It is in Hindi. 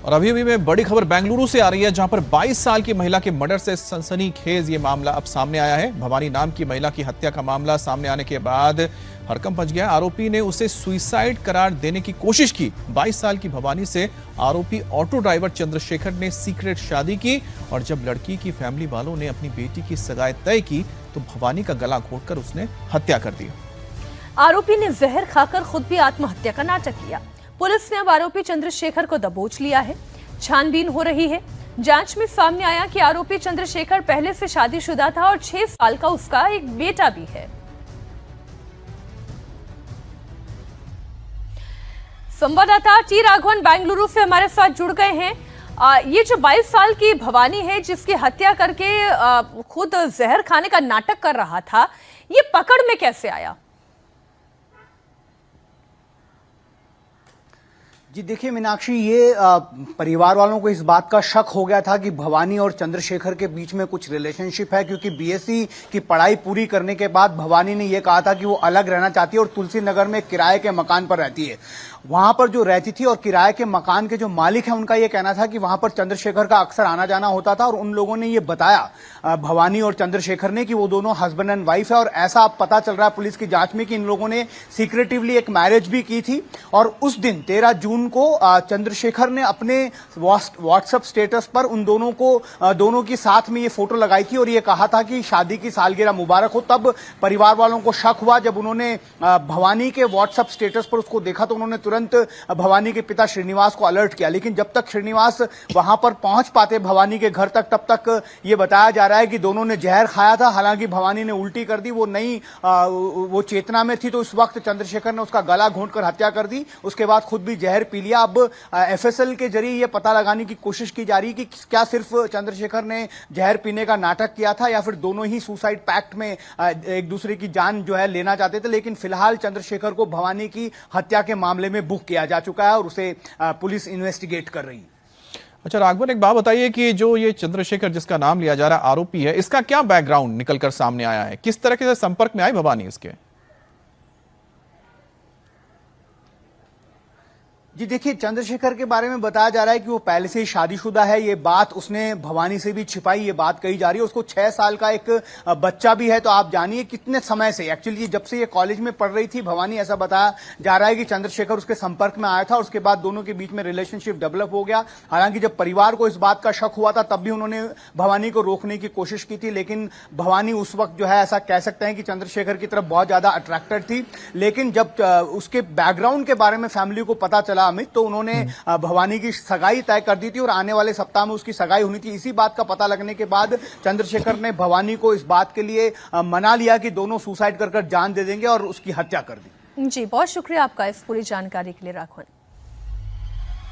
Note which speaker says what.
Speaker 1: और अभी अभी में बड़ी खबर बेंगलुरु से आ रही है, जहां पर 22 साल की महिला के मर्डर से सनसनीखेज ये मामला अब सामने आया है। भवानी नाम की महिला की हत्या का मामला सामने आने के बाद हड़कंप मच गया। आरोपी ने उसे सुसाइड करार देने की कोशिश की। 22 साल की भवानी से आरोपी ऑटो ड्राइवर चंद्रशेखर ने सीक्रेट शादी की और जब लड़की की फैमिली वालों ने अपनी बेटी की सगाई तय की तो भवानी का गला घोटकर उसने हत्या कर दी।
Speaker 2: आरोपी ने जहर खाकर खुद भी आत्महत्या का नाटक किया। पुलिस ने अब आरोपी चंद्रशेखर को दबोच लिया है। छानबीन हो रही है। जांच में सामने आया कि आरोपी चंद्रशेखर पहले से शादीशुदा था और 6 साल का उसका एक बेटा भी है। संवाददाता टी राघवन बेंगलुरु से हमारे साथ जुड़ गए हैं। ये जो 22 साल की भवानी है, जिसकी हत्या करके खुद जहर खाने का नाटक कर रहा था, ये पकड़ में कैसे आया?
Speaker 3: जी देखिए मीनाक्षी, ये परिवार वालों को इस बात का शक हो गया था कि भवानी और चंद्रशेखर के बीच में कुछ रिलेशनशिप है, क्योंकि बीएससी की पढ़ाई पूरी करने के बाद भवानी ने यह कहा था कि वो अलग रहना चाहती है और तुलसी नगर में किराए के मकान पर रहती है। वहां पर जो रहती थी और किराए के मकान के जो मालिक हैं उनका यह कहना था कि वहां पर चंद्रशेखर का अक्सर आना जाना होता था और उन लोगों ने ये बताया भवानी और चंद्रशेखर ने कि वो दोनों हस्बैंड एंड वाइफ है। और ऐसा अब पता चल रहा है पुलिस की जांच में कि इन लोगों ने सीक्रेटिवली एक मैरिज भी की थी। और उस दिन 13 जून को चंद्रशेखर ने अपने व्हाट्सएप स्टेटस पर उन दोनों की साथ में ये फोटो लगाई थी और ये कहा था कि शादी की सालगिरह मुबारक हो। तब परिवार वालों को शक हुआ। जब उन्होंने भवानी के व्हाट्सएप स्टेटस पर उसको देखा तो उन्होंने तुरंत भवानी के पिता श्रीनिवास को अलर्ट किया। लेकिन जब तक श्रीनिवास वहां पर पहुंच पाते भवानी के घर तक, तब तक ये बताया जा रहा है कि दोनों ने जहर खाया था। हालांकि भवानी ने उल्टी कर दी, वो चेतना में थी, तो इस वक्त चंद्रशेखर ने उसका गला घोंटकर हत्या कर दी। उसके बाद खुद भी जहर पी लिया। अब एफएसएल के जरिए यह पता लगाने की कोशिश की जा रही है कि क्या सिर्फ चंद्रशेखर ने जहर पीने का नाटक किया था या फिर दोनों ही सुसाइड पैक्ट में एक दूसरे की जान जो है लेना चाहते थे। लेकिन फिलहाल चंद्रशेखर को भवानी की हत्या के मामले में बुक किया जा चुका है और उसे पुलिस इन्वेस्टिगेट कर रही है।
Speaker 1: अच्छा राघवन, एक बात बताइए कि जो ये चंद्रशेखर जिसका नाम लिया जा रहा है आरोपी है, इसका क्या बैकग्राउंड निकलकर सामने आया है? किस तरह के संपर्क में आई भवानी इसके?
Speaker 3: जी देखिए, चंद्रशेखर के बारे में बताया जा रहा है कि वो पहले से ही शादीशुदा है। ये बात उसने भवानी से भी छिपाई, ये बात कही जा रही है। उसको 6 साल का एक बच्चा भी है। तो आप जानिए कितने समय से, एक्चुअली जब से ये कॉलेज में पढ़ रही थी भवानी, ऐसा बताया जा रहा है कि चंद्रशेखर उसके संपर्क में आया था और उसके बाद दोनों के बीच में रिलेशनशिप डेवलप हो गया। हालांकि जब परिवार को इस बात का शक हुआ था तब भी उन्होंने भवानी को रोकने की कोशिश की थी, लेकिन भवानी उस वक्त जो है ऐसा कह सकते हैं कि चंद्रशेखर की तरफ बहुत ज्यादा अट्रैक्टेड थी। लेकिन जब उसके बैकग्राउंड के बारे में फैमिली को पता चला अमित, तो उन्होंने भवानी की सगाई तय कर दी थी और आने वाले सप्ताह में उसकी सगाई होनी थी। इसी बात का पता लगने के बाद चंद्रशेखर ने भवानी को इस बात के लिए मना लिया कि दोनों सुसाइड कर जान दे देंगे और उसकी हत्या कर दी।
Speaker 2: जी, बहुत शुक्रिया आपका इस पूरी जानकारी के लिए राघवन।